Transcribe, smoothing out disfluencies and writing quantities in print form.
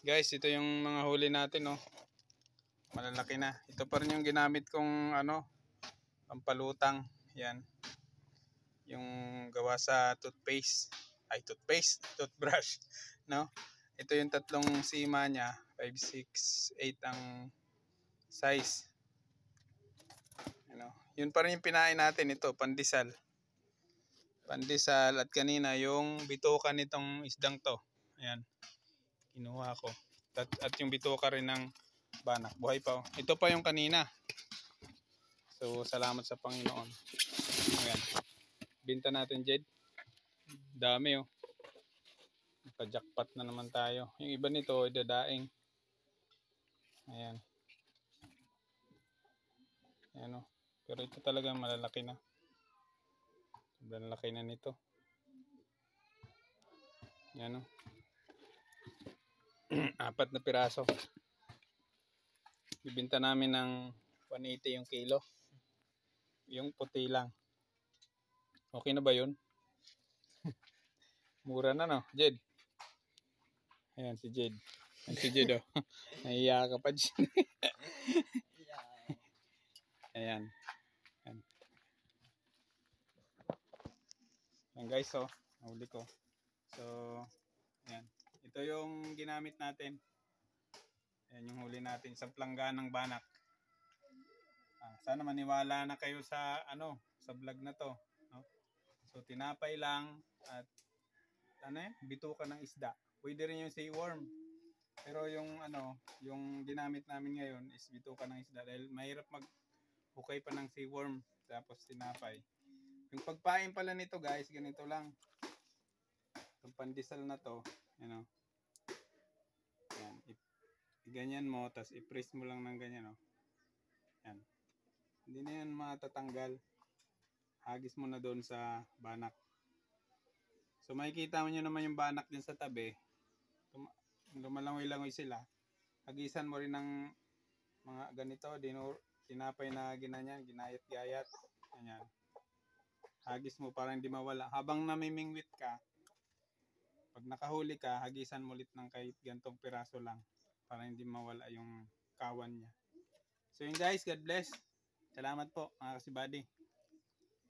Guys, ito yung mga huli natin, no. Malalaki na. Ito pa rin yung ginamit kong pampalutang. Yan. Yung gawa sa toothpaste. Toothbrush, no. Ito yung tatlong sima niya, 5, 6, 8 ang size. Ano, yun pa rin yung pinain natin, ito, pandesal. Pandesal at kanina yung bituka nitong isdang to. Ayan. Kinuha ko. At yung bituka rin ng banak. Buhay pa. Ito pa yung kanina. So, salamat sa Panginoon. Ayan. Binta natin, Jed. Dami, oh. Naka-jackpot na naman tayo. Yung iba nito, dadaing. Ayan. Ayan, oh. Pero ito talaga malalaki na. Sobrang laki na nito. Ayan, oh. 4 na piraso. Bibinta namin ng 180 yung kilo. Yung puti lang. Okay na ba yun? Mura na, no, Jed? Ayan si Jed. Ayan si Jed, oh. Nahiya ka pa, Jed. Ayan. Ayan. Ayan guys, oh. Nahuli ko. So, ayan. Ito yung ginamit natin. Ayan yung huli natin sa plangga ng banak. Sana maniwala na kayo sa sa vlog na to, no? So tinapay lang at bituka ng isda. Pwede rin yung seaworm. Pero yung yung ginamit namin ngayon is bituka ng isda dahil mahirap maghukay pa ng seaworm tapos tinapay. Yung pagpain pala nito, guys, ganito lang. Yung pandesal na to, Yan. Ganyan mo, tapos i-press mo lang ng ganyan, oh. Yan. Hindi na yan matatanggal. Hagis mo na doon sa banak. So makikita mo nyo naman yung banak din sa tabi. Lumalangoy-langoy sila. Hagisan mo rin ng mga ganito, tinapay na ginanyan, ginayat-gayat. Ganyan. Hagis mo para hindi mawala. Habang namimingwit ka, pag nakahuli ka, hagisan mo ulit ng kahit gantong piraso lang para hindi mawala yung kawan niya. So yun guys, God bless. Salamat po mga kasibady.